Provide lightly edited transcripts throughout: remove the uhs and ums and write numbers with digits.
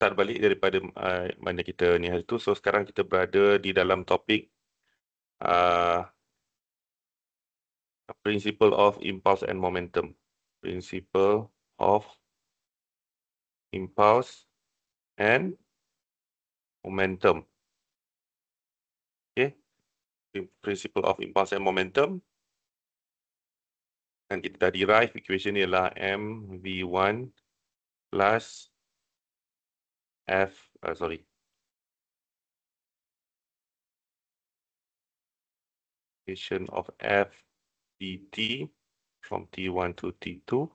start balik daripada mana kita ni hari tu. So sekarang kita berada di dalam topik principle of impulse and momentum. Principle of impulse and momentum. Okay. Principle of impulse and momentum. Dan kita dah derive equation ni ialah mv1 plus equation of f dt from t1 to t2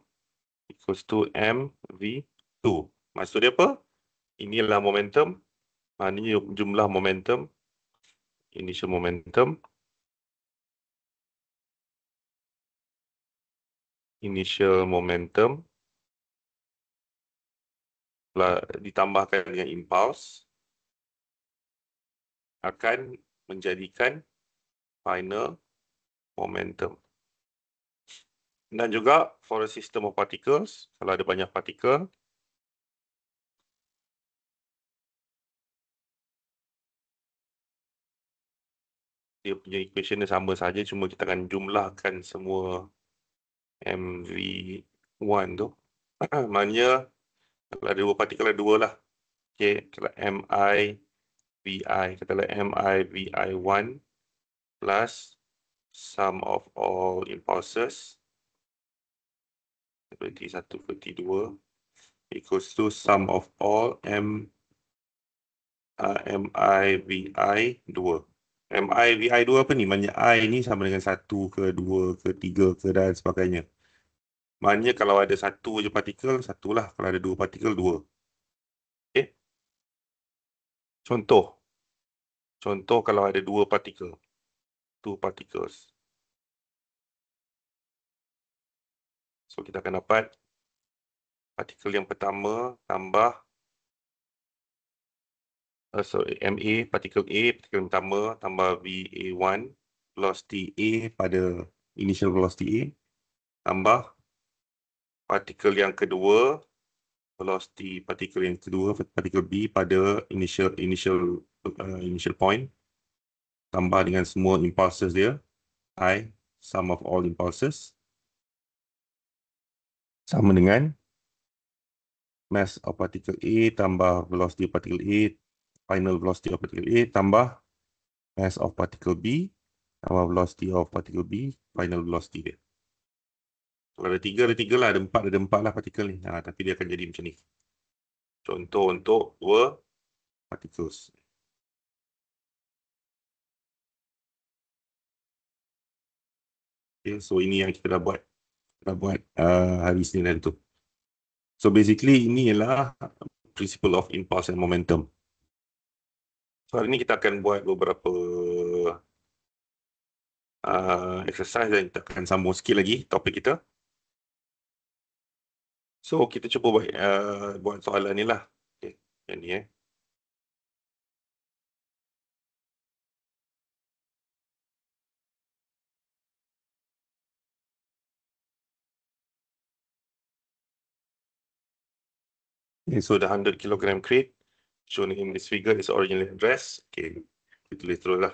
equals to mv2. Maksud dia apa? Inilah momentum. Ini jumlah momentum. Initial momentum. Ditambahkan dengan impulse akan menjadikan final momentum. Dan juga for a system of particles, kalau ada banyak partikel, dia punya equation dia sama saja, cuma kita akan jumlahkan semua mv1 tu. Maknanya kalau ada dua partikel, ada dua lah. Okay, kalau mi vi, katalah mi vi1 plus sum of all impulses seperti 1 ke T2 equals to sum of all mi vi2. Mi vi2 apa ni? Maknanya I ni sama dengan 1 ke 2 ke 3 ke dan sebagainya. Maknanya kalau ada satu je partikel, satulah. Kalau ada dua partikel, dua. Okay. Contoh kalau ada dua partikel. Two particles. So kita akan dapat partikel yang pertama tambah MA, partikel A, partikel yang pertama tambah VA1, velocity A pada initial velocity A, tambah partikel yang kedua, velocity partikel yang kedua, partikel B pada initial point, tambah dengan semua impulses dia, I, sum of all impulses, sama dengan mass of particle A tambah velocity of particle A, final velocity of particle A, tambah mass of particle B, tambah velocity of particle B, final velocity dia. Kalau ada tiga lah, ada empat lah partikel ni. Tapi dia akan jadi macam ni. Contoh untuk dua particles. Okay, so ini yang kita dah buat. Hari Senin hari tu. So basically ini ialah principle of impulse and momentum. So hari ni kita akan buat beberapa exercise dan kita akan sambung sikit lagi topik kita. So kita cuba buat soalan ni lah. Okay, yang ni Okay, so the 100 kg crate shown in this figure is originally addressed. Okay, kita tulis terus lah.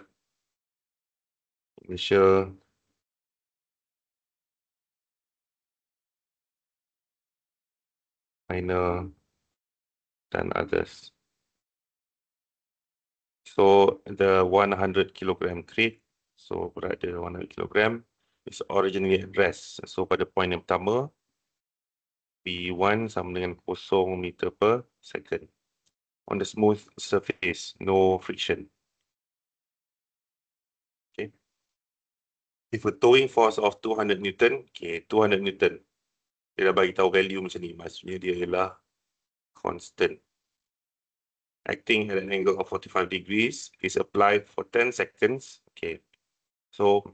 Initial final dan others. So the 100 kg crate, so berada 100 kg is originally addressed. So pada point yang pertama, V1 sama dengan 0 meter per second. On the smooth surface, no friction. Okay. If a towing force of 200 Newton, okay, 200 Newton. Dia dah bagi tahu value macam ni, maksudnya dia ialah constant. Acting at an angle of 45 degrees is applied for 10 seconds. Okay. So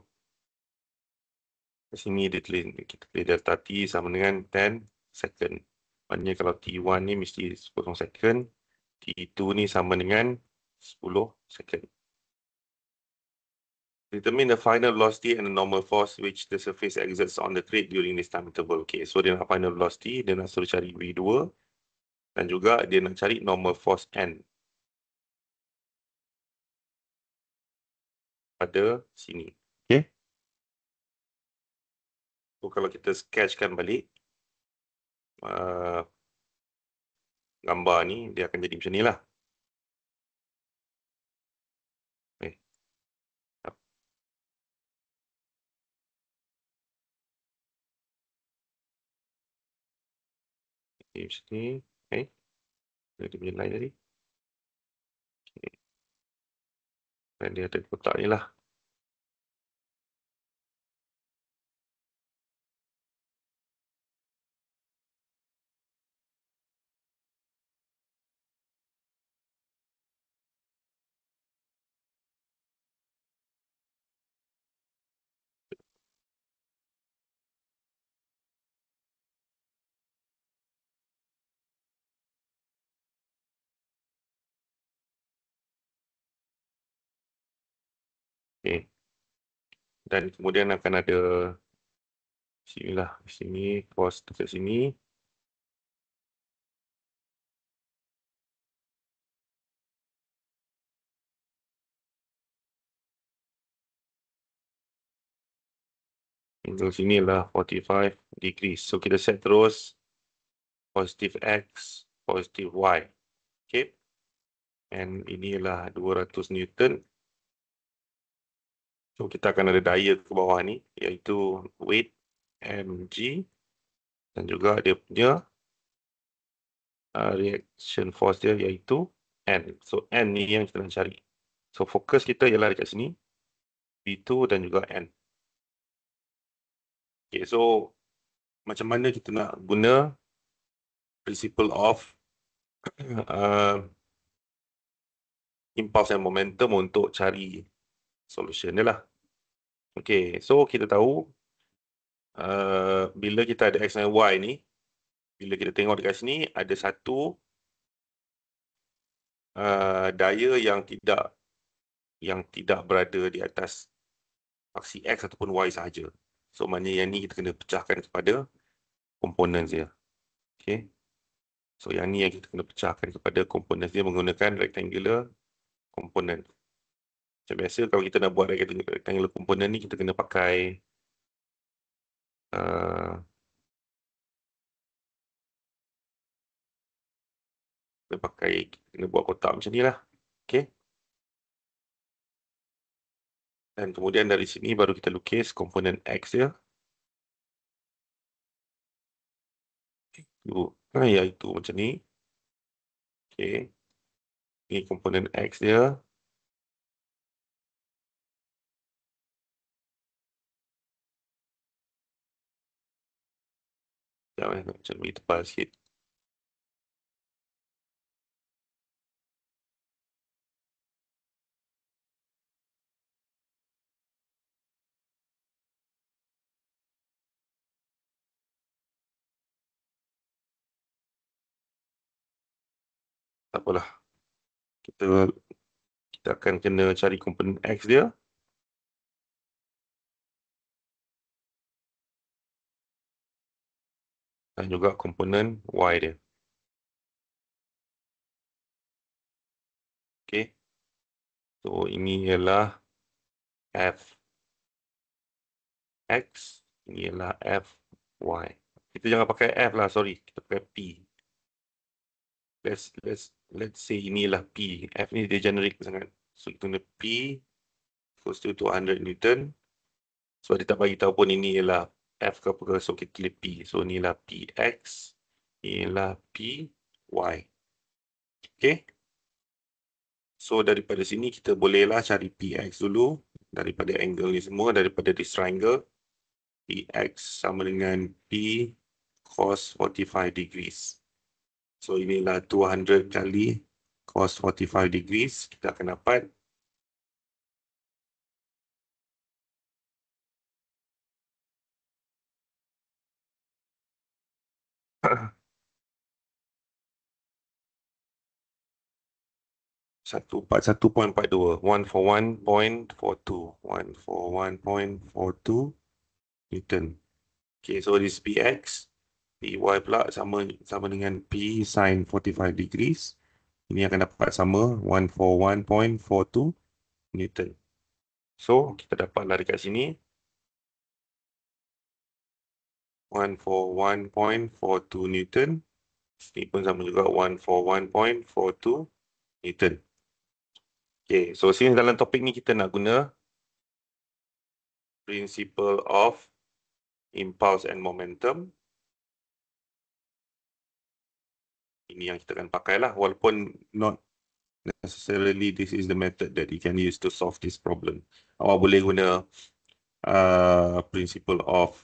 di sini dia tulis, kita tulis delta T sama dengan 10 second. Maknanya kalau T1 ni mesti 10 second, T2 ni sama dengan 10 second. Determine the final velocity and the normal force which the surface exerts on the crate during this time interval. Okay, so dia nak final velocity, dia nak suruh cari V2. Dan juga dia nak cari normal force N pada sini. Okay. So, kalau kita sketchkan balik gambar ni, dia akan jadi macam ni lah. Okay. Okay, macam ni. Okay. Dia punya line tadi. Okay. Dan dia ada kotak ni lah. Okay. Dan kemudian akan ada sinilah, sini, force dekat sini. Angle sini lah 45 degrees. So kita set terus positive X, positive Y. Okay. And inilah 200 Newton. So kita akan ada daya ke bawah ni, iaitu weight mg. Dan juga dia punya reaction force dia iaitu N. So N ni yang kita nak cari. So fokus kita ialah dekat sini, V2 dan juga N. Okay, so macam mana kita nak guna principle of impulse and momentum untuk cari solution dia lah. Okay, so kita tahu bila kita ada X dan Y ni, bila kita tengok dekat sini, ada satu daya yang tidak berada di atas aksi X ataupun Y sahaja. So maknanya yang ni kita kena pecahkan kepada komponen dia. Okay. So yang ni yang kita kena pecahkan kepada komponen dia menggunakan rectangular component. Macam biasa kalau kita nak buat rectangular component ni, kita kena pakai kena buat kotak macam ni lah. Okay. Dan kemudian dari sini baru kita lukis komponen X dia. Iaitu macam ni. Okay. Ini komponen X dia. Jangan macam ni tebal sikit. Tak apalah. Kita akan kena cari komponen X dia. Dan juga komponen Y dia. Okay. So ini ialah F X. Ini ialah F Y. Kita jangan pakai F lah, sorry. Kita pakai P. Let's say inilah P. F ni dia generic sangat. So kita guna P equals to 200 Newton. Sebab dia tak bagi tahu pun ini ialah F ke apa ke. So kita tulis P. So inilah PX. Inilah PY. Okay. So daripada sini kita bolehlah cari PX dulu. Daripada angle ni semua. Daripada this triangle. PX sama dengan P cos 45 degrees. So inilah 200 kali cos 45 degrees. Kita akan dapat satu 141.42, 141.42, 141.42 Newton. Okay, so this PX. Py pula sama dengan P sin 45 degrees. Ini akan dapat sama 141.42 Newton. So, kita dapatlah dekat sini 141.42 Newton. Sini pun sama juga 141.42 Newton. Okay, so since dalam topik ni kita nak guna principle of impulse and momentum. Ini yang kita akan pakai lah, walaupun not necessarily this is the method that you can use to solve this problem. Awak boleh guna principle of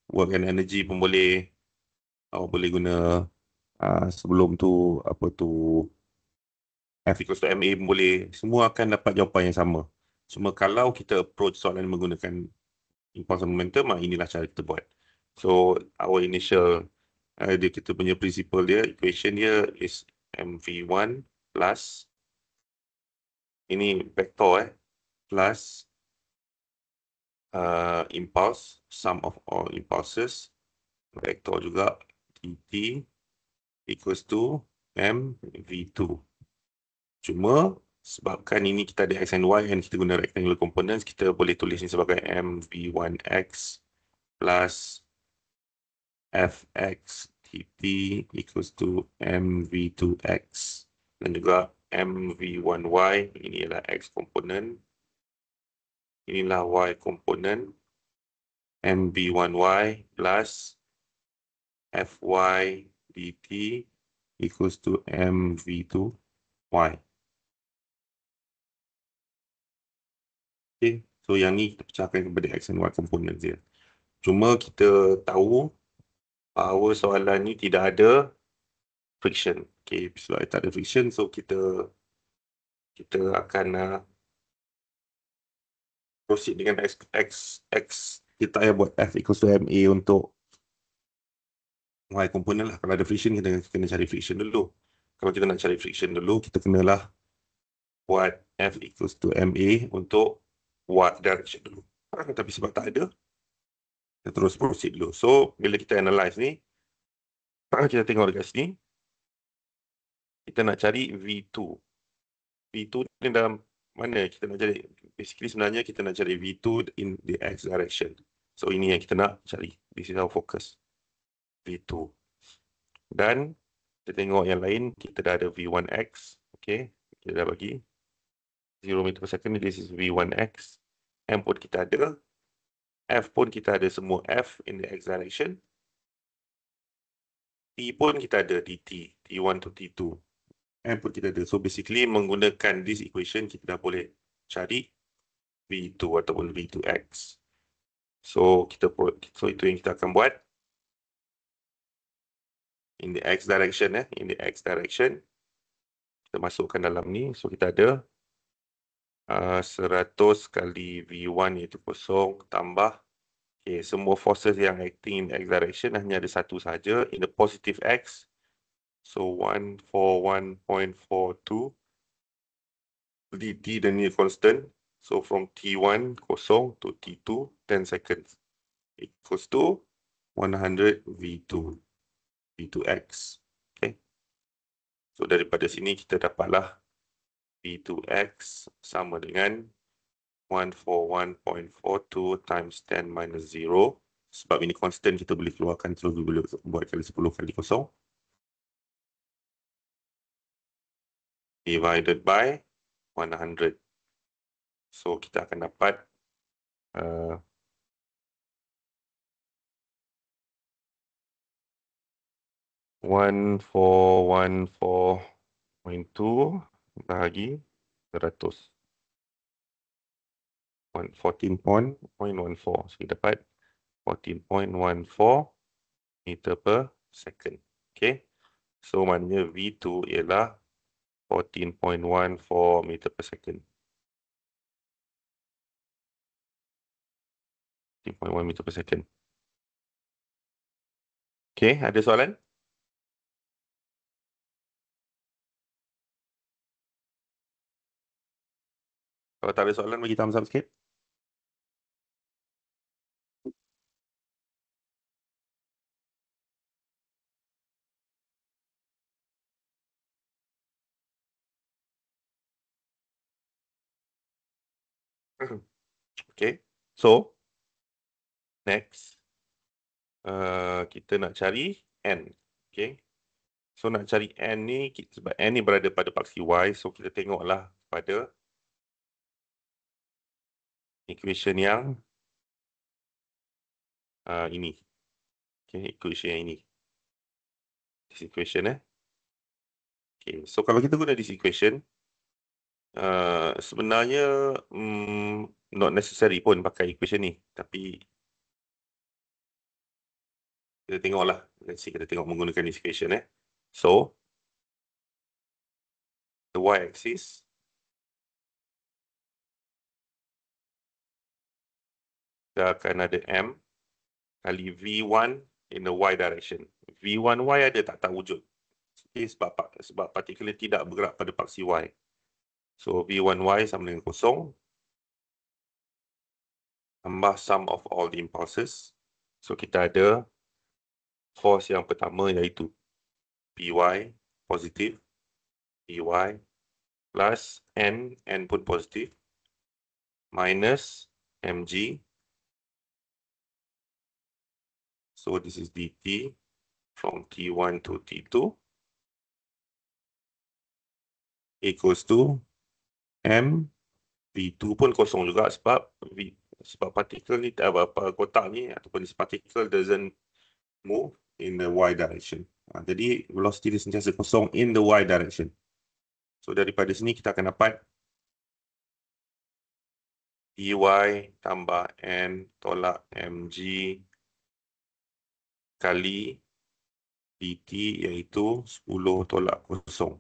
work and energy pun boleh. Awak boleh guna sebelum tu apa tu F equals to MA pun boleh. Semua akan dapat jawapan yang sama. Cuma kalau kita approach soalan menggunakan impulse and momentum, inilah cara kita buat. So our initial kita punya principle dia, equation dia is mv1 plus ini vektor plus impulse, sum of all impulses, vektor juga dt equals to mv2. Cuma sebabkan ini kita ada x and y and kita guna rectangular components, kita boleh tulis ini sebagai mv1x plus fx dt equals to mv2x, dan juga mv1y, ini adalah x component, inilah y component, mv1y plus fy dt equals to mv2y. Okay, so yang ni kita pecahkan kepada x and y components dia. Cuma kita tahu bahawa soalan ni tidak ada friction. Okay, sebab tak ada friction, so kita akan proceed dengan x. Kita payah buat f equals to ma untuk y component lah. Kalau ada friction, kita kena cari friction dulu. Kalau kita nak cari friction dulu, kita kenalah buat f equals to ma untuk y direction dulu. Tapi sebab tak ada, kita terus proceed dulu. So, bila kita analyse ni, kita tengok dekat sini, kita nak cari V2. V2 ni dalam mana kita nak cari? Basically sebenarnya kita nak cari V2 in the x direction. So, ini yang kita nak cari. This is our focus. V2. Dan kita tengok yang lain, kita dah ada V1x. Okay, kita dah bagi 0 meter per second. This is V1x. M pun kita ada. F pun kita ada semua F in the x direction. T pun kita ada dt. T1 to T2. M pun kita ada. So basically menggunakan this equation, kita dah boleh cari V2 ataupun V2x. So itu yang kita akan buat. In the x direction, in the x direction, kita masukkan dalam ni. So kita ada 100 kali V1 iaitu 0 tambah. Okay, semua forces yang acting in the x direction hanya ada satu saja, in the positive x. So 141.42 dt dan ini constant. So from T1 0 to T2 10 seconds equals to 100 V2 V2x. Okay. So daripada sini kita dapatlah V2x sama dengan 141.42 times 10 minus 0. Sebab ini constant, kita boleh keluarkan terus, boleh buat kali 10 kali 0. Divided by 100. So kita akan dapat 1414.2 bahagi 100. 14.14. So kita dapat 14.14 meter per second. Okay. So maknanya V2 ialah 14.14 meter per second. 14.1 meter per second. Okay, ada soalan? Kalau tak ada soalan, bagi thumbs up sikit. Okay, so next kita nak cari N. Okay, so nak cari N ni sebab N ni berada pada paksi Y, so kita tengoklah pada equation yang ini. Okay, equation yang ini. This equation Okay, so kalau kita guna this equation, sebenarnya not necessary pun pakai equation ni, tapi kita tengoklah. Let's see, kita tengok menggunakan this equation So the y-axis kita akan ada M kali V1 in the y direction. V1y ada tak wujud. Okay, sebab partikel tidak bergerak pada paksi Y. So V1y sama dengan kosong. Tambah sum of all the impulses. So kita ada force yang pertama iaitu Py positif. Py plus N pun positif. Minus mg. So this is dt from T1 to T2 equals to M. V2 pun kosong juga sebab partikel ni kotak ni ataupun this particle doesn't move in the y direction. Jadi velocity dia sentiasa kosong in the y direction. So daripada sini kita akan dapat Py tambah N tolak mg kali dt iaitu 10 tolak kosong.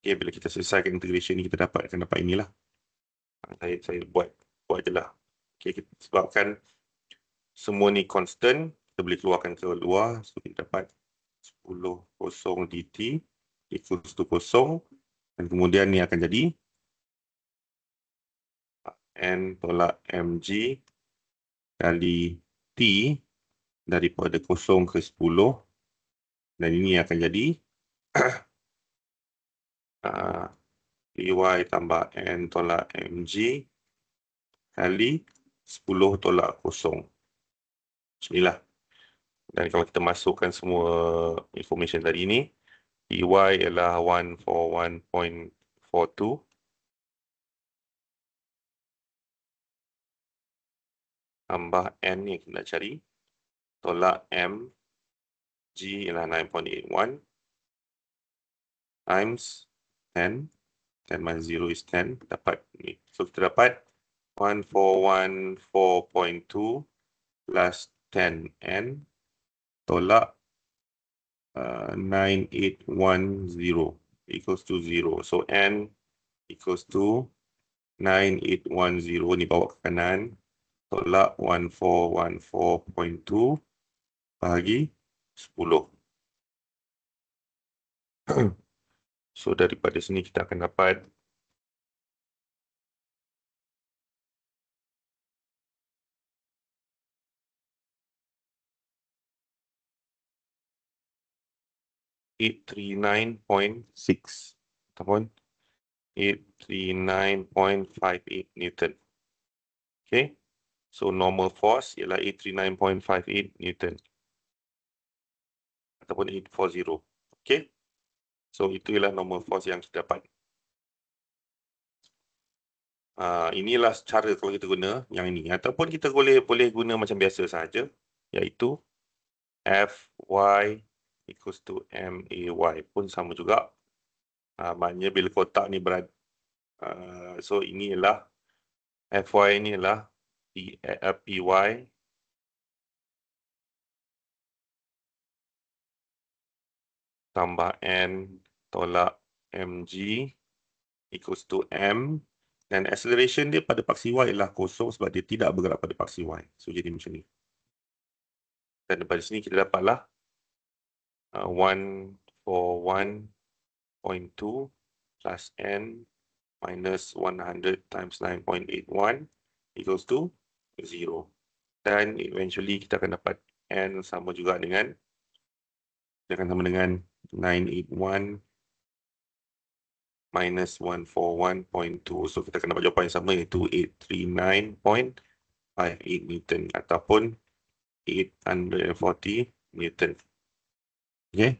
Okay, bila kita selesaikan integration ni kita akan dapat inilah. Saya buat je lah. Okay, sebabkan semua ni constant, kita boleh keluarkan ke luar. So kita dapat 10 kosong dt equals to kosong. Dan kemudian ni akan jadi N tolak mg kali T daripada kosong ke 10. Dan ini akan jadi Py tambah N tolak mg kali 10 tolak kosong. Macam inilah. Dan kalau kita masukkan semua information tadi ni, Py ialah 141.42. Tambah N ni kita nak cari. Tolak M. G ialah 9.81. Times 10. 10 minus 0 is 10. Dapat ni. So kita dapat 1414.2 plus 10N tolak 9810 equals to 0. So N equals to 9810 ni bawa ke kanan. Tolak 1414.2 bahagi 10. So daripada sini kita akan dapat (839.6) ataupun 839.58 Newton. Okay. So normal force ialah 839.58 Newton. Ataupun 840. Okay. So itu ialah normal force yang kita dapat. Inilah cara kalau kita guna yang ini. Ataupun kita boleh guna macam biasa saja, iaitu Fy equals to MAY pun sama juga. Maknanya bila kotak ni berada, so ini ialah Fy ni ialah Py tambah N tolak mg equals to M. Dan acceleration dia pada paksi Y ialah kosong sebab dia tidak bergerak pada paksi Y. So jadi macam ni. Dan daripada sini kita dapatlah 141.2 plus N minus 100 times 9.81 equals to 0. Dan eventually kita akan dapat N sama juga dengan 981 minus 141.2. So kita kena dapat jawapan yang sama, iaitu 839.58 Newton ataupun 840 Newton. Okay.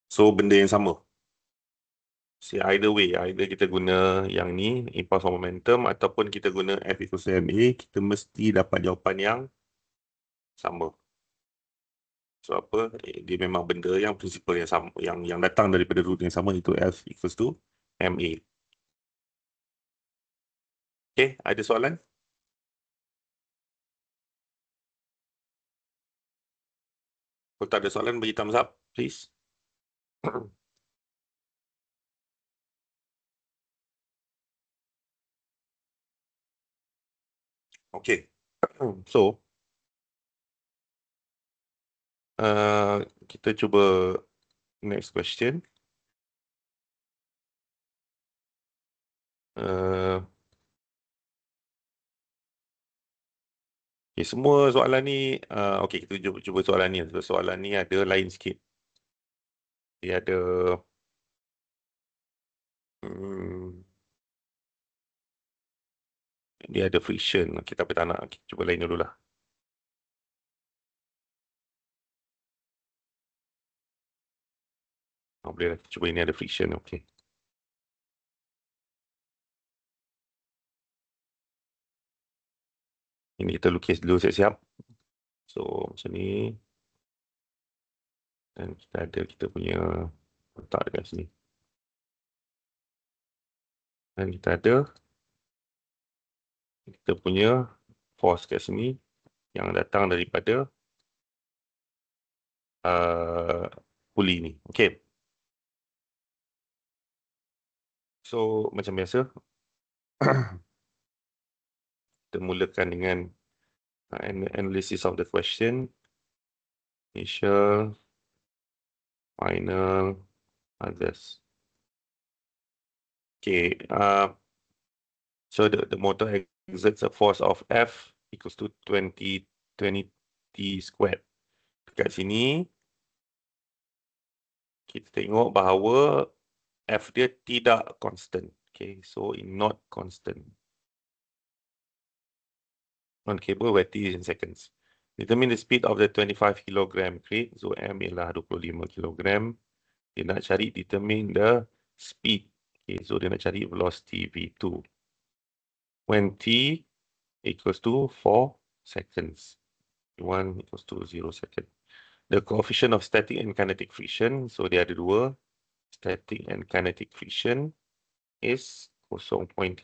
So benda yang sama. So either way, either kita guna yang ni, impulse of momentum, ataupun kita guna F equals to ma, kita mesti dapat jawapan yang sama. So apa? Dia memang benda yang prinsipal yang sama, yang datang daripada root yang sama, itu F equals to ma. Okay, ada soalan? Kalau tak ada soalan, bagi thumbs up, please. Okay. So, kita cuba next question. Okay, semua soalan ni, okay, kita cuba soalan ni. Soalan ni ada lain sikit. Dia ada dia ada friction. Kita tak nak, kita cuba lain dulu lah. Boleh lah, cuba ini ada friction. Okay. Ini kita lukis dulu siap-siap. So macam ni. Dan kita punya letak dekat sini. Dan kita punya force kat sini yang datang daripada puli ni. Okay. So macam biasa. Kita mulakan dengan analysis of the question. Initial, final, others. Okay. So the motor exerts a force of F equals to 20 T squared. Dekat sini, kita tengok bahawa F dia tidak constant. Okay, so not constant. On cable where T is in seconds. Determine the speed of the 25 kg crate. So M ialah 25 kg. Dia nak cari determine the speed. Okay, so dia nak cari velocity V2. When T equals to 4 seconds. 1 equals to 0 second. The coefficient of static and kinetic friction. So dia ada dua. Static and kinetic friction is 0.3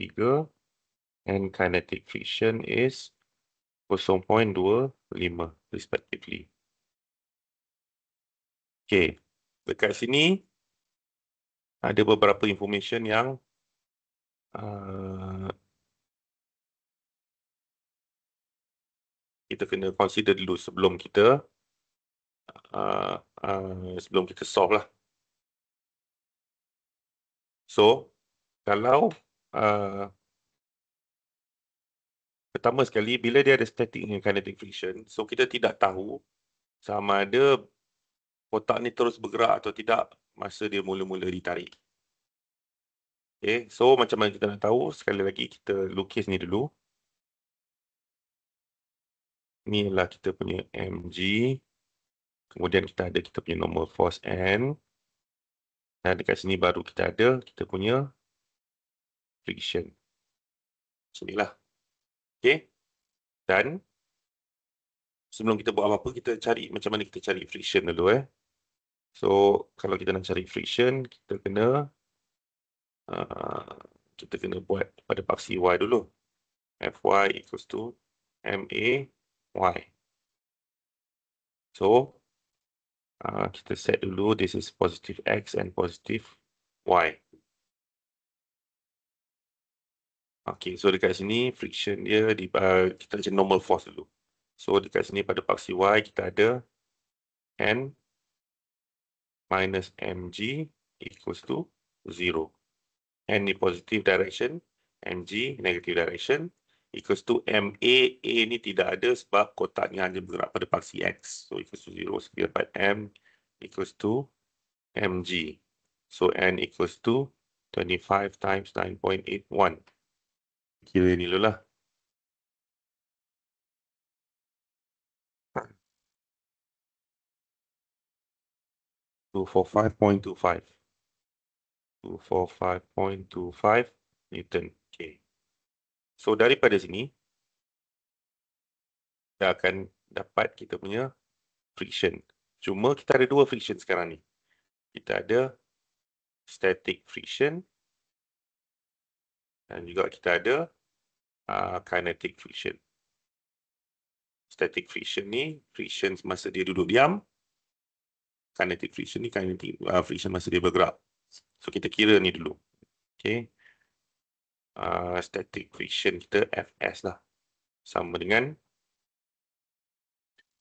and kinetic friction is 0.25 respectively. Okay, dekat sini ada beberapa information yang kita kena consider dulu sebelum kita solve lah. So, kalau pertama sekali, bila dia ada static and kinetic friction, so kita tidak tahu sama ada kotak ni terus bergerak atau tidak masa dia mula-mula ditarik. Okay, so macam mana kita nak tahu? Sekali lagi kita lukis ni dulu. Ni adalah kita punya mg. Kemudian kita punya normal force N. Dan dekat sini baru kita punya friction. Sinilah. Okay. Dan sebelum kita buat apa-apa, kita cari macam mana kita cari friction dulu. So, kalau kita nak cari friction, kita kena buat pada paksi Y dulu. Fy equals to ma y. So, kita set dulu, this is positive X and positive Y. Okay, so dekat sini friction dia, kita cari normal force dulu. So, dekat sini pada paksi Y, kita ada N minus mg equals to 0. N ni positive direction, mg negative direction, equals to ma. A ni tidak ada sebab kotak ni hanya bergerak pada paksi X. So, equals to 0. So, kita dapat m equals to mg. So N equals to 25 times 9.81. Kira ni dulu lah. Two for 5.25. 245.25 Newton. Okay. So daripada sini, kita akan dapat kita punya friction. Cuma kita ada dua friction sekarang ni. Kita ada static friction dan juga kita ada kinetic friction. Static friction ni, friction masa dia duduk diam. Kinetic friction ni, kinetic friction masa dia bergerak. So kita kira ni dulu. Okay. Static friction kita Fs lah. Sama dengan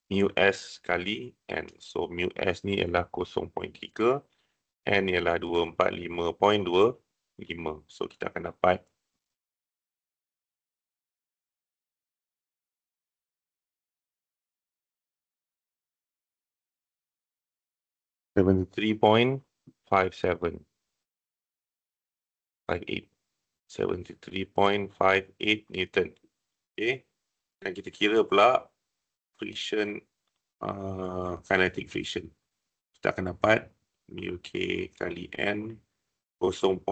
mu S kali N. So mu S ni ialah 0.3. N ialah 245.25. So kita akan dapat 73.57. 73.58 Newton. Okay. Dan kita kira pula friction, kinetic friction. Kita akan dapat mu K kali N 0.25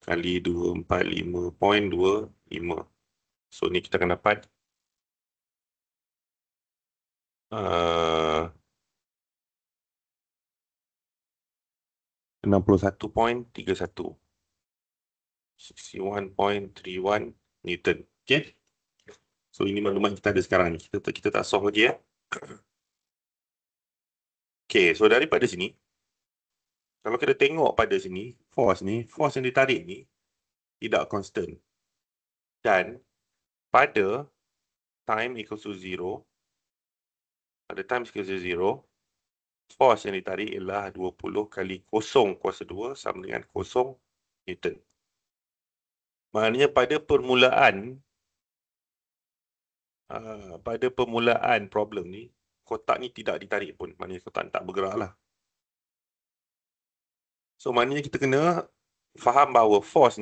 kali 245.25. So ni kita akan dapat 61.31. 61.31 Newton. Okay. So ini maklumat kita ada sekarang ni. Kita tak solve lagi ya. Okay, so daripada sini, kalau kita tengok pada sini, force yang ditarik ni tidak constant. Dan pada time equals to 0, force yang ditarik ialah 20 kali 0 kuasa 2 sama dengan 0 Newton. Maknanya pada permulaan problem ni, kotak ni tidak ditarik pun. Maknanya kotak ni tak bergerak lah. So maknanya kita kena faham bahawa force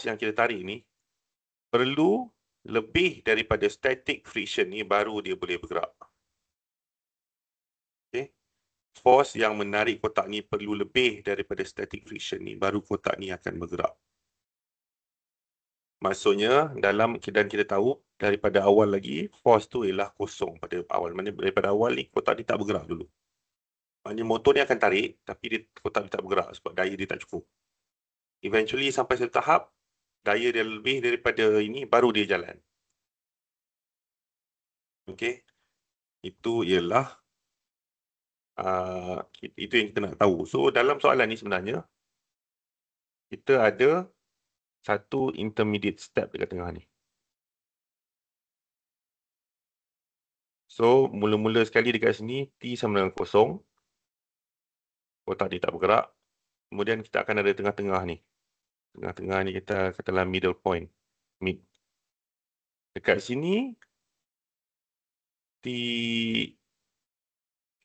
yang kita tarik ni, perlu lebih daripada static friction ni baru dia boleh bergerak. Okay. Force yang menarik kotak ni perlu lebih daripada static friction ni baru kotak ni akan bergerak. Maksudnya dan kita tahu daripada awal lagi force tu ialah kosong pada awal. Maksudnya daripada awal ni kotak ni tak bergerak dulu. Maksudnya motor ni akan tarik tapi kotak ni tak bergerak sebab daya dia tak cukup. Eventually sampai satu tahap daya dia lebih daripada ini baru dia jalan. Okey. Itu ialah itu yang kita nak tahu. So dalam soalan ni sebenarnya kita ada satu intermediate step dekat tengah ni. So mula-mula sekali dekat sini T sama dengan kosong. Kotak dia tak bergerak. Kemudian kita akan ada tengah-tengah ni. Tengah-tengah ni kita katalah middle point. Mid. Dekat sini T,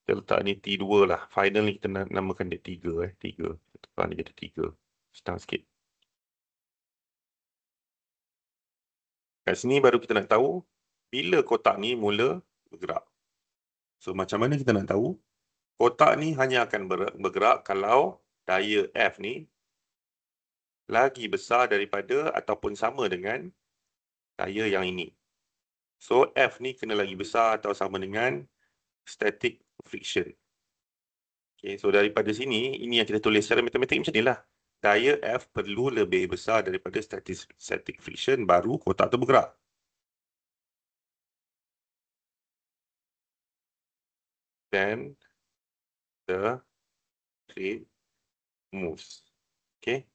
kita letak ni T2 lah. Final ni kita namakan dia 3. 3. Kita tukar ni jadi 3. Senang sikit. Kat sini baru kita nak tahu bila kotak ni mula bergerak. So macam mana kita nak tahu? Kotak ni hanya akan bergerak kalau daya F ni lagi besar daripada ataupun sama dengan daya yang ini. So F ni kena lagi besar atau sama dengan static friction. Okay, so daripada sini, ini yang kita tulis secara matematik macam ni lah. Daya F perlu lebih besar daripada static friction baru kotak tu bergerak. Then the train moves. Okay.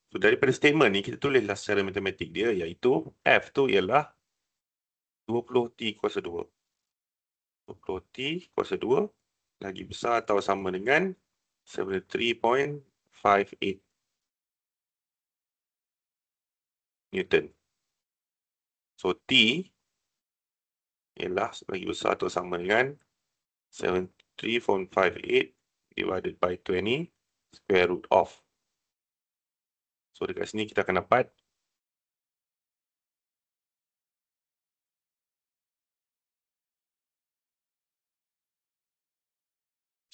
So daripada statement ni kita tulislah secara matematik dia iaitu F tu ialah 20T kuasa 2. 20T kuasa 2 lagi besar atau sama dengan 73.58 Newton. So T ialah lagi besar atau sama dengan 73.58 divided by 20 square root of. So dekat sini kita akan dapat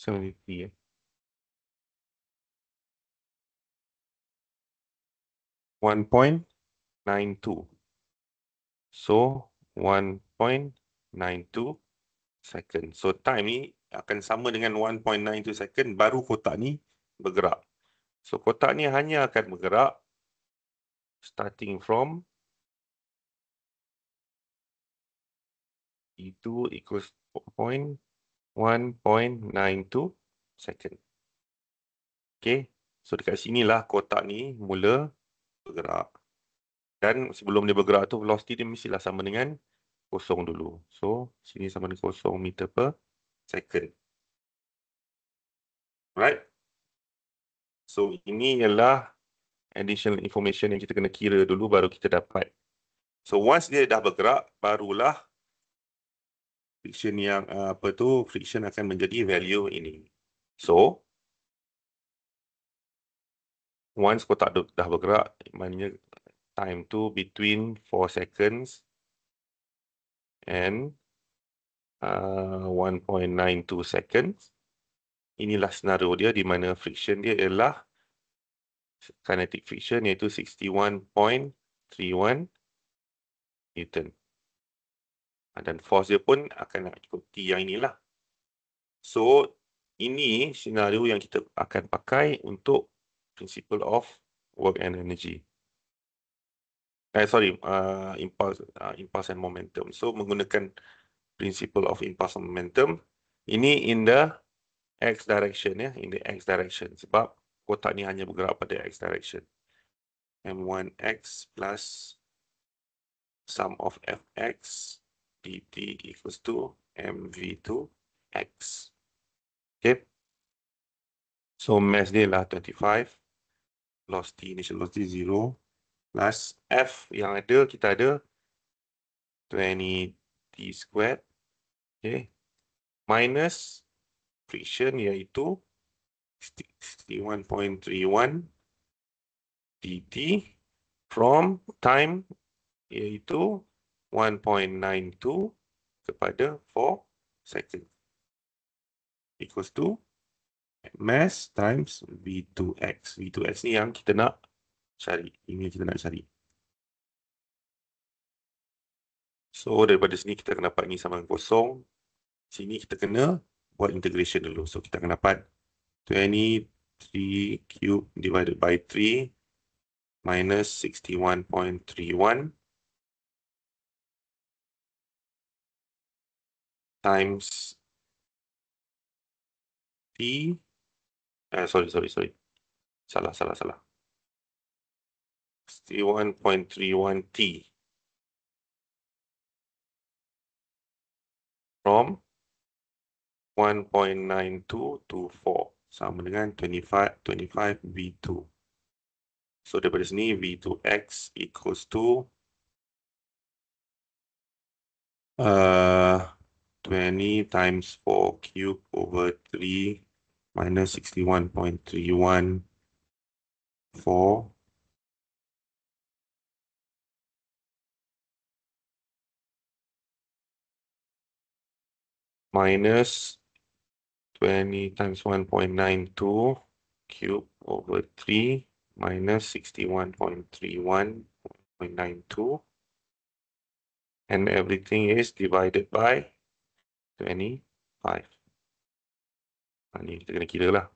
73. 1.92. So 1.92 second. So time ni akan sama dengan 1.92 second baru kotak ni bergerak. So kotak ni hanya akan bergerak starting from E2 equals 1.92 second. Okay. So dekat sinilah kotak ni mula bergerak. Dan sebelum dia bergerak tu velocity dia mestilah sama dengan 0 dulu. So sini sama dengan 0 meter per second. Right. So ini ialah additional information yang kita kena kira dulu baru kita dapat. So once dia dah bergerak, barulah friction yang friction akan menjadi value ini. So once kotak dah bergerak, maknanya time tu between 4 seconds and 1.92 seconds. Inilah senario dia di mana friction dia ialah kinetic friction iaitu 61.31 Newton. Dan force dia pun akan nak ikuti yang inilah. So, ini senario yang kita akan pakai untuk principle of work and energy. Impulse and momentum. So, menggunakan principle of impulse and momentum. Ini in the X direction, ya, in the X direction. Sebab kotak ni hanya bergerak pada X direction. M1X plus sum of Fx dt equals to mv2x. Okay. So mass dia lah 25. Velocity, initial velocity 0. Plus F yang ada, kita ada 20 t squared. Okay. Minus friction iaitu 61.31 dt from time iaitu 1.92 kepada 4 seconds equals to mass times V2x. V2x ni yang kita nak cari. Ini kita nak cari. So daripada sini kita akan dapat ni sama dengan 0. Sini kita kena buat integration dulu. So kita akan dapat 23 cube divided by 3 minus 61.31 times T. Sorry. Salah. 61.31 T from 1.92 to 4 sama dengan 25 V2. So daripada sini V2x equals to 20 times 4 cube over 3 minus 61.31 4 minus 20 times 1.92 cube over 3 minus 61.31.92 and everything is divided by 25. Ini kita kena kira lah.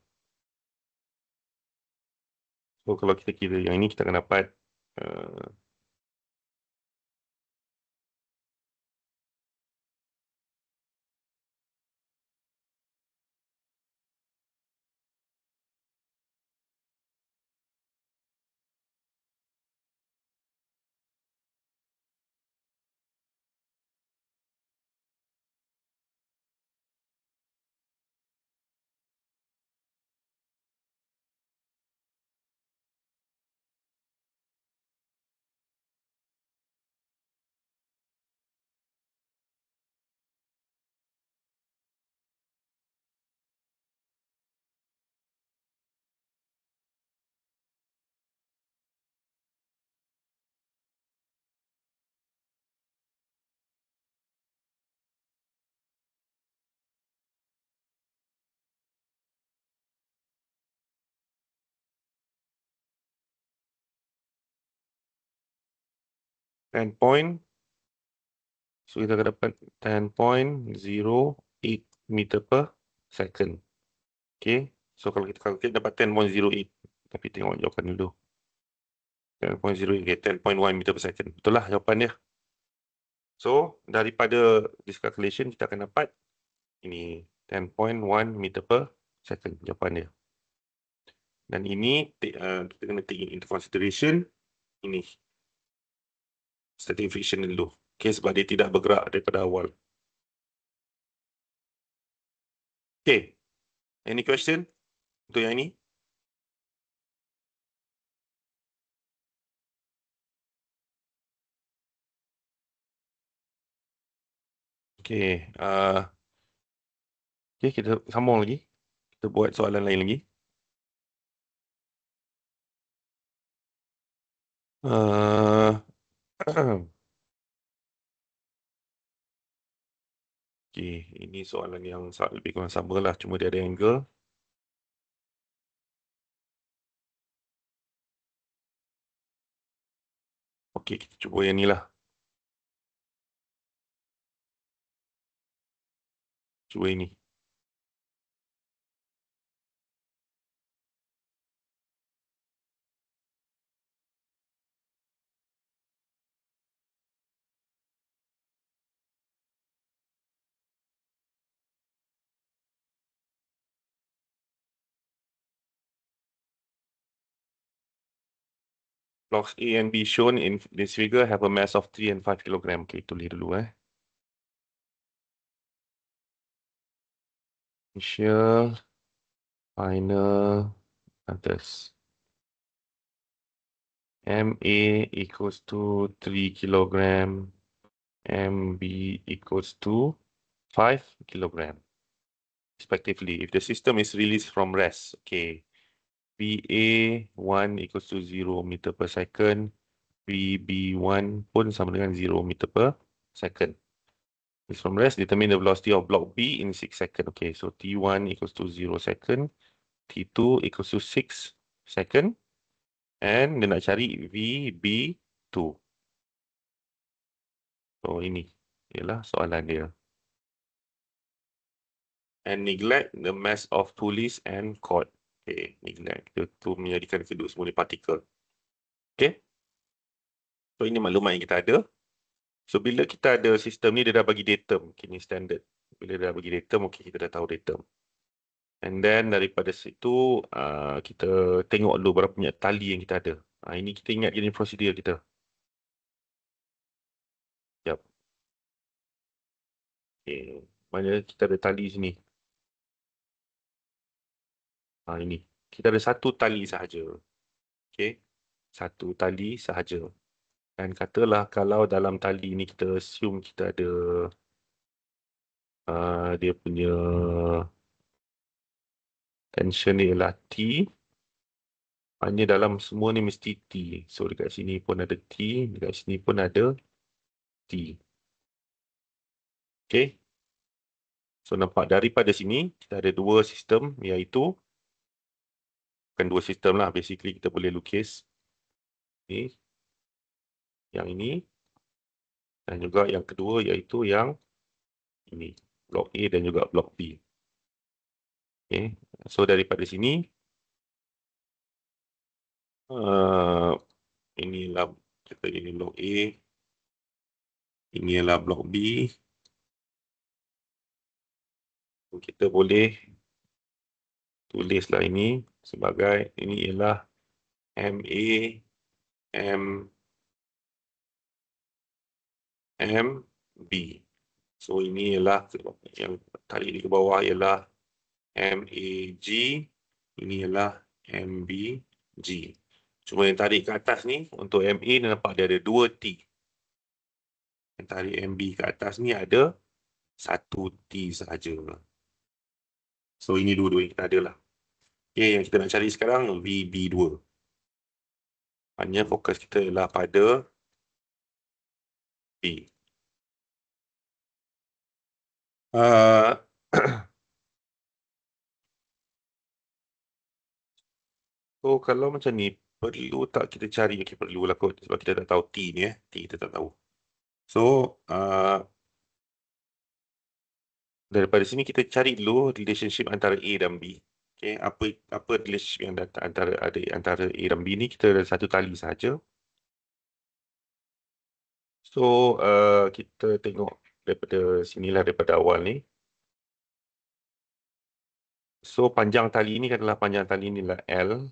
So kalau kita kira yang ini kita akan dapat 10 point. So kita akan dapat 10.08 meter per second. Okay. So kalau kita calculate dapat 10.08. Tapi tengok jawapan dulu. 10.08, okay, 10.1 meter per second. Betul lah jawapan dia. So daripada this calculation kita akan dapat ini 10.1 meter per second jawapan dia. Dan ini kita kena take into consideration ini static friction dulu. Okay, sebab dia tidak bergerak daripada awal. Okay, any question untuk yang ini? Okay, okay, kita sambung lagi. Kita buat soalan lain lagi. Okay, ini soalan yang lebih kurang sama lah, cuma dia ada angle. Okay, kita cuba yang ni lah. Cuba ini. Blocks A and B shown in this figure have a mass of 3 and 5 kg. Okay, tulis dulu Initial, final, atas. MA equals to 3 kg. MB equals to 5 kg. Respectively, if the system is released from rest, okay, VA1 equals to 0 meter per second, VB1 pun sama dengan 0 meter per second. Released from rest, determine the velocity of block B in 6 seconds. Okay, so T1 equals to 0 second, T2 equals to 6 second, and dia nak cari VB2. So ini ialah soalan dia. And neglect the mass of pulleys and cord. Okay, neglect. Itu menjadikan kedua semua ni partikel. Okay. So ini maklumat yang kita ada. So bila kita ada sistem ni, dia dah bagi datum. Okay, ni standard. Bila dia dah bagi datum, okay, kita dah tahu datum. And then daripada situ, kita tengok dulu berapa banyak tali yang kita ada. Ini kita ingat jenis prosedur kita. Yep. Okay. Mana kita ada tali sini. Ini. Kita ada satu tali sahaja. Okay. Satu tali sahaja. Dan katalah kalau dalam tali ni kita assume kita ada dia punya tension ni ialah T. Hanya dalam semua ni mesti T. So dekat sini pun ada T. Dekat sini pun ada T. Okay. So nampak daripada sini kita ada dua sistem, iaitu bukan dua sistem lah. Basically kita boleh lukis ni, yang ini, dan juga yang kedua iaitu yang ini. Blok A dan juga blok B. Okay. So daripada sini inilah kita ini blok A, ini adalah blok B. Kita boleh tulislah ini sebagai ini ialah MA, MB. So ini ialah yang tarik di bawah ialah MAG, ini ialah MBG. Cuma yang tarik ke atas ni untuk MA nampak dia ada 2 T. Yang tarik MB ke atas ni ada 1 T sahaja. So ini dua-dua yang kita ada lah. Okay, yang kita nak cari sekarang VB2. Hanya fokus kita ialah pada B. So kalau macam ni, Perlu tak kita cari? Okay, perlulah kot. Sebab kita tak tahu T ni. T kita tak tahu. So, daripada sini kita cari dulu relationship antara A dan B. Okay, apa relationship yang antara A dan B ni? Kita ada satu tali saja. So, kita tengok daripada sinilah, daripada awal ni. So, panjang tali ni adalah panjang tali ni adalah L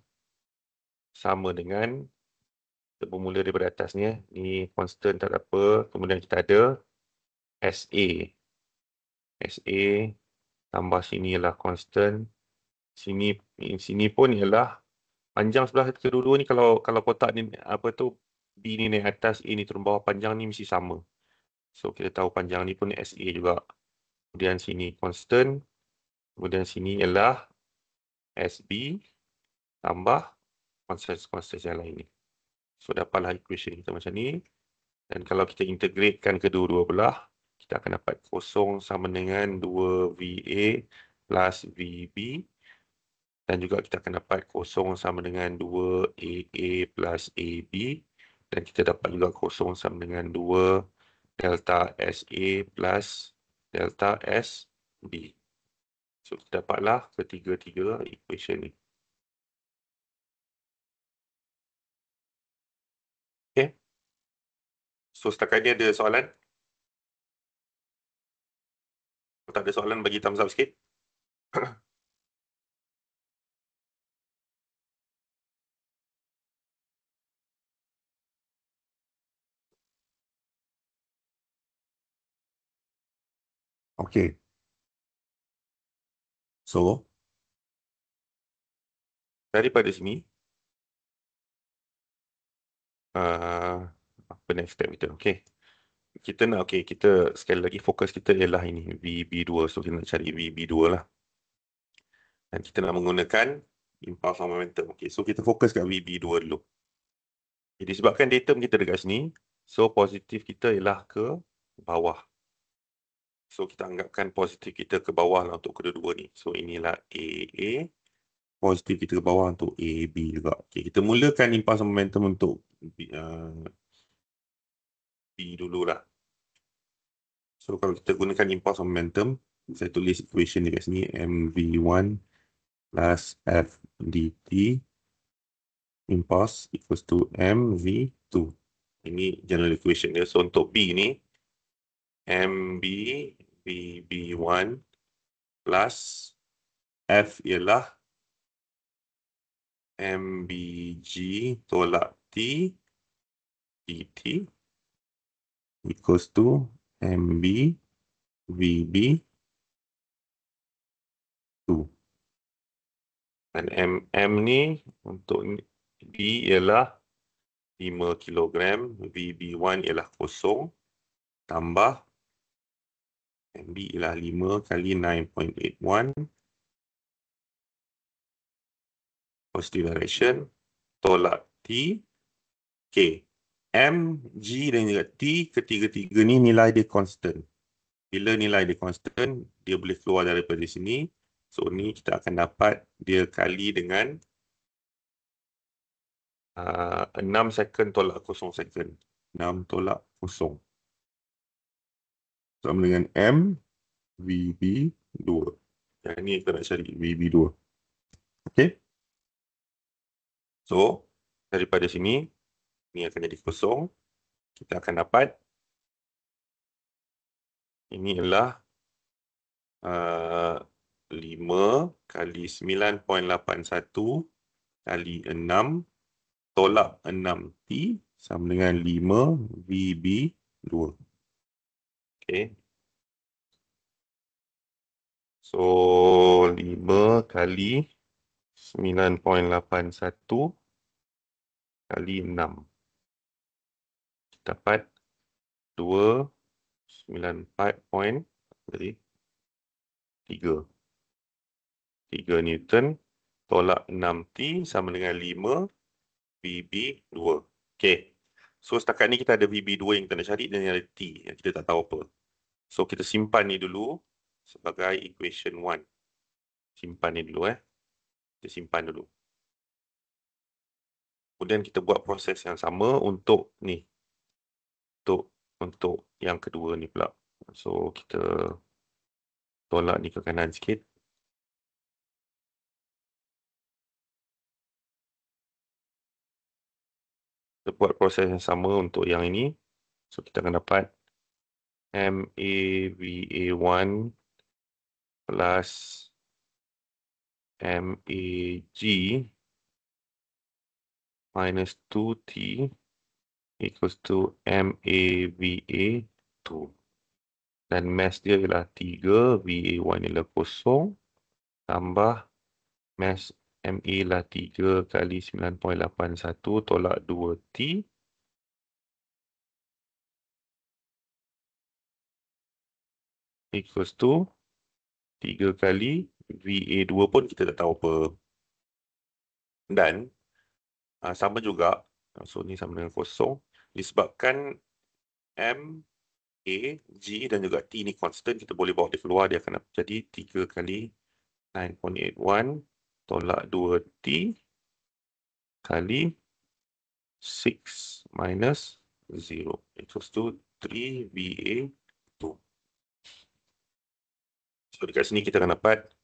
sama dengan, kita bermula daripada atas ni. Ni constant tak ada apa. Kemudian kita ada SA. SA tambah sini ialah constant. Sini pun ialah panjang sebelah kedua-dua ni. Kalau kotak ni apa tu, B ni naik atas, A ni turun bawah, panjang ni mesti sama. So kita tahu panjang ni pun SA juga. Kemudian sini constant. Kemudian sini ialah SB tambah constant yang lain ni. So dapatlah equation kita macam ni. Dan kalau kita integratekan kedua-dua belah, kita akan dapat kosong sama dengan 2VA plus VB. Dan juga kita akan dapat kosong sama dengan 2AA plus AB. Dan kita dapat juga kosong sama dengan 2 delta SA plus delta SB. So, kita dapatlah ketiga-tiga equation ni. Okay. So, setakat ni ada soalan? Kalau tak ada soalan, bagi thumbs up sikit. Okay. So, daripada sini, apa next step kita? Okay. Kita sekali lagi fokus kita ialah ini, VB2. So, kita nak cari VB2 lah. Dan kita nak menggunakan impulse of momentum. Okay, so kita fokus kat VB2 dulu. Jadi, disebabkan datum kita dekat sini, so positif kita ialah ke bawah. So, kita anggapkan positif kita ke bawah lah untuk kedua-dua ni. So, inilah AA. Positif kita ke bawah untuk AB juga. Okay, kita mulakan impulse of momentum untuk B dululah. So, kalau kita gunakan impulse of momentum, saya tulis equation dekat sini, mv1 plus f dt impulse equals to mv2. Ini general equation dia. So, untuk B ni, mb vb1 plus f ialah mbg tolak t dt equals to mb vb2. Dan M ni untuk B ialah 5 kg, VB1 ialah 0, tambah MB ialah 5 kali 9.81, positive direction, tolak T, K. M, G dan juga T, ketiga-tiga ni nilai dia constant. Bila nilai dia constant, dia boleh keluar daripada sini. So, ni kita akan dapat dia kali dengan 6 second tolak 0 second. 6 tolak 0. Sama dengan M, VB2. Yang ni kita nak cari VB2. Okay. So, daripada sini, ni akan jadi 0. Kita akan dapat, ini adalah 5 kali 9.81 kali 6 tolak 6T sama dengan 5 VB2. Okay. So, 5 kali 9.81 kali 6. Kita dapat 294.3. 3 Newton tolak 6T sama dengan 5 VB2. Okay. So, setakat ni kita ada VB2 yang kita nak cari dan ada T yang kita tak tahu apa. So, kita simpan ni dulu sebagai equation 1. Simpan ni dulu. Kita simpan dulu. Kemudian kita buat proses yang sama untuk ni. Untuk yang kedua ni pula. So kita tolak ni ke kanan sikit. Kita buat proses yang sama untuk yang ini. So kita akan dapat MAVA1 plus MAG minus 2T equals to MAVA2. Dan mass dia ialah 3, VA1 ialah 0, tambah mass MA ialah 3 kali 9.81 tolak 2T. Equals to 3 kali VA2 pun kita tak tahu apa. Dan sama juga, so ni sama dengan 0, disebabkan M, A, G dan juga T ni constant, kita boleh bawa dia keluar, dia akan jadi 3 kali 9.81 tolak 2T kali 6 minus 0 equals to 3 VA2. So dekat sini kita akan dapat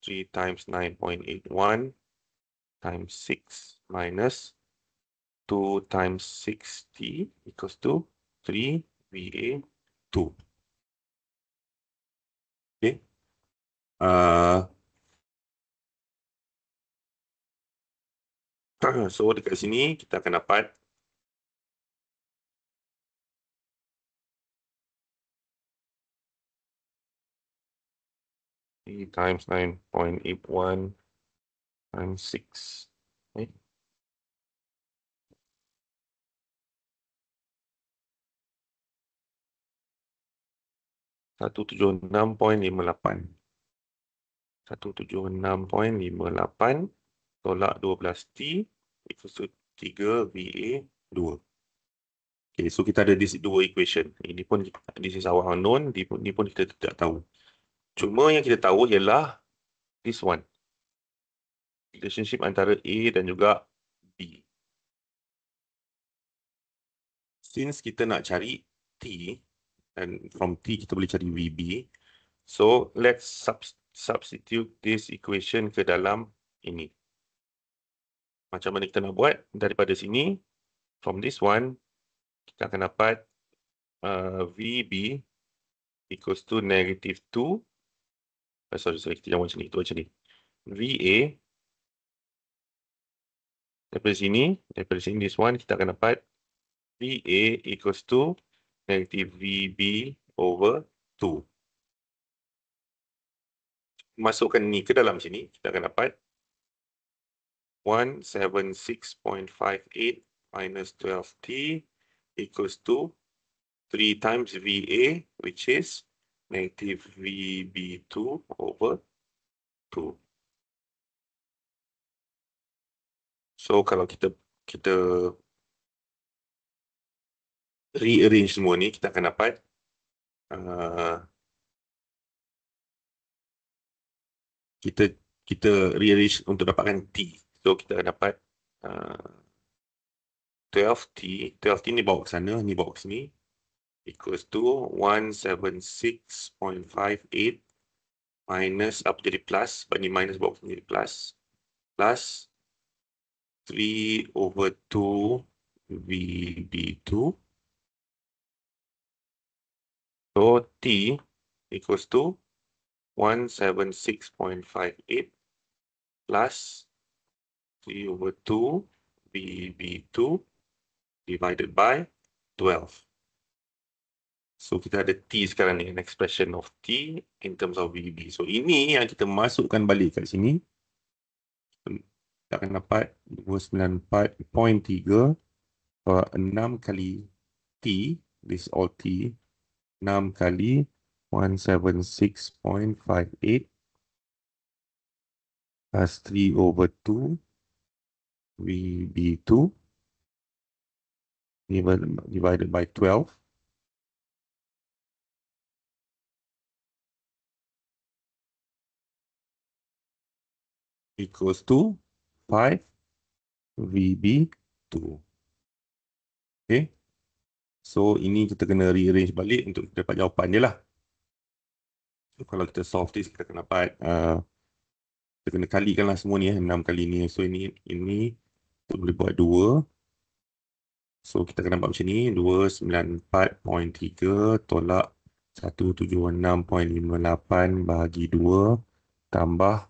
3 times 9.81 times 6 minus 2 times 60 equals to 3 VA2. Okay. So dekat sini kita akan dapat times 9.81 times 6. Okay. Satu 176.58 tolak 12T equals to 3 VA2. Okay, so kita ada dua equation. Ini pun this is our unknown, ini pun kita tidak tahu. Cuma yang kita tahu ialah this one. Relationship antara A dan juga B. Since kita nak cari T, dan from T kita boleh cari VB, so let's substitute this equation ke dalam ini. Macam mana kita nak buat? Daripada sini, from this one, kita akan dapat VB equals to negative 2. Sorry, kita jangan macam ni, VA daripada sini, this one, kita akan dapat VA equals to negative VB over 2. Masukkan ni ke dalam sini, kita akan dapat 176.58 minus 12T equals to 3 times VA, which is negative VB2 over 2. So kalau kita rearrange semua ni, kita akan dapat kita rearrange untuk dapatkan T. So kita akan dapat 12T ni bawa ke sana, ni bawa ke sini, equals to 176.58 minus, apa jadi plus, sebab ni minus bawa ke sini jadi plus 3 over 2 VB2. So T equals to 176.58 plus 3 over 2 VB2 divided by 12. So kita ada T sekarang ni, an expression of T in terms of VB. So ini yang kita masukkan balik kat sini. Kita akan dapat 294.3 6 kali T, this all T, 6 kali 176.58 plus 3 over 2 VB2 divided by 12. Equals to 5 VB2. 1. Okay. So, ini kita kena rearrange balik untuk kita dapat jawapan dia lah. So, kalau kita solve this, kita akan dapat, kita kena kalikan lah semua ni, 6 kali ni. So, ini kita boleh buat 2. So, kita akan dapat macam ni, 294.3 tolak 176.58 bahagi 2 tambah,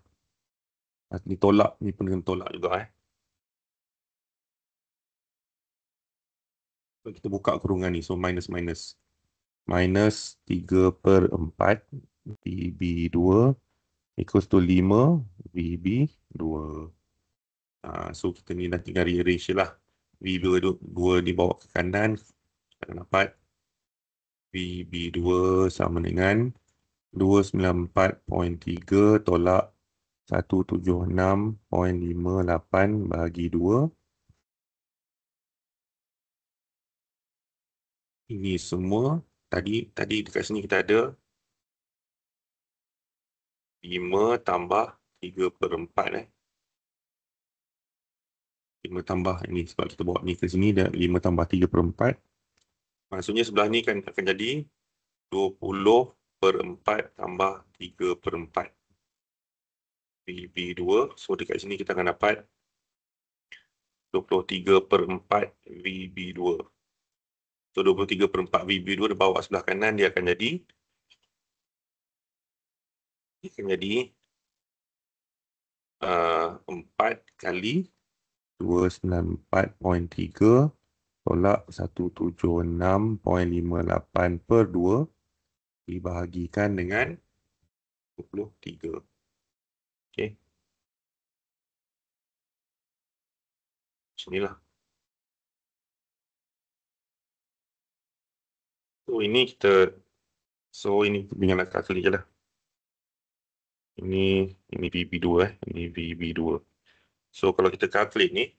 ni tolak, ni pun dengan tolak juga. So, kita buka kurungan ni, so minus. Minus 3/4 VB2 equals to 5 VB2. So, kita ni dah tinggal rearrange lah. VB2 dibawa ke kanan, kita akan dapat VB2 sama dengan 294.3 tolak 176.58 bahagi 2. Ini semua. Tadi dekat sini kita ada 5 tambah 3/4. 5 tambah ini, sebab kita bawa ni ke sini, dah 5 tambah 3/4. Maksudnya sebelah ni kan akan jadi 20/4 tambah 3/4 VB2. So dekat sini kita akan dapat 23/4 VB2. So 23/4 VB2 dia bawa sebelah kanan, dia akan jadi 4 kali 294.3 tolak 176.58/2 dibahagikan dengan 23. Okey. Sinilah. So ini dengan kalkulator je lah. Ini VB2 ini VB2. So kalau kita calculate ni,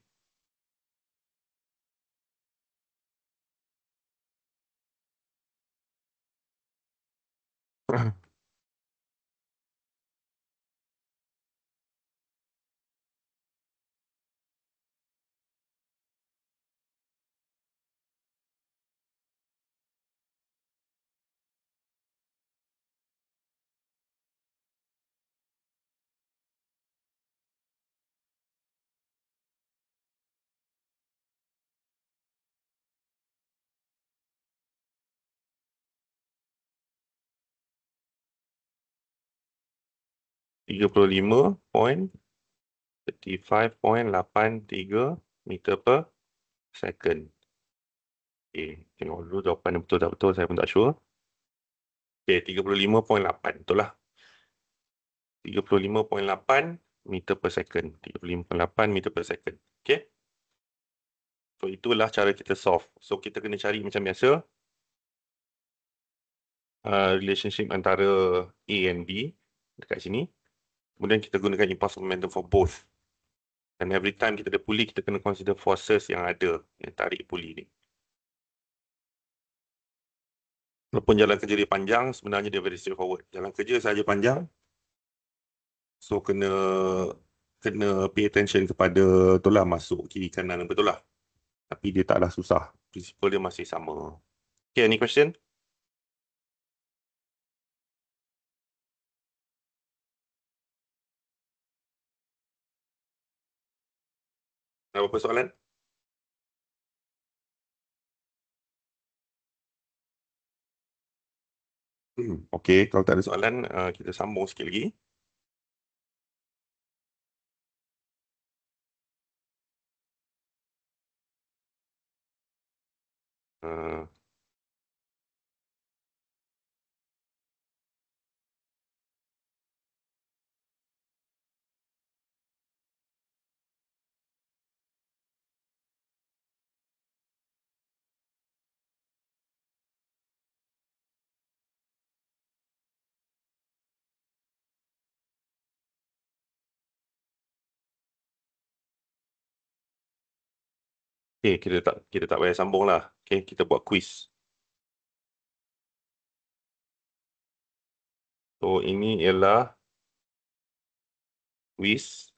(35.83 meter per second). Okay, tengok dulu jawapan betul tak betul, saya pun tak sure. Okay, 35.8, betul lah. 35.8 meter per second. 35.8 meter per second. Okay. So, itulah cara kita solve. So, kita kena cari macam biasa. Relationship antara A and B dekat sini. Kemudian kita gunakan impulse momentum for both. Dan every time kita ada pulley, kita kena consider forces yang ada yang tarik pulley ni. Walaupun jalan kerja dia panjang, sebenarnya dia very straightforward. Jalan kerja sahaja panjang. So, kena pay attention kepada itulah masuk kiri kanan, betul lah. Tapi dia taklah susah. Prinsipal dia masih sama. Okay, any question? Ada apa soalan? Okey, kalau tak ada soalan, kita sambung sikit lagi. Okey, kita tak payah sambung lah. Okey, kita buat quiz. So, ini ialah quiz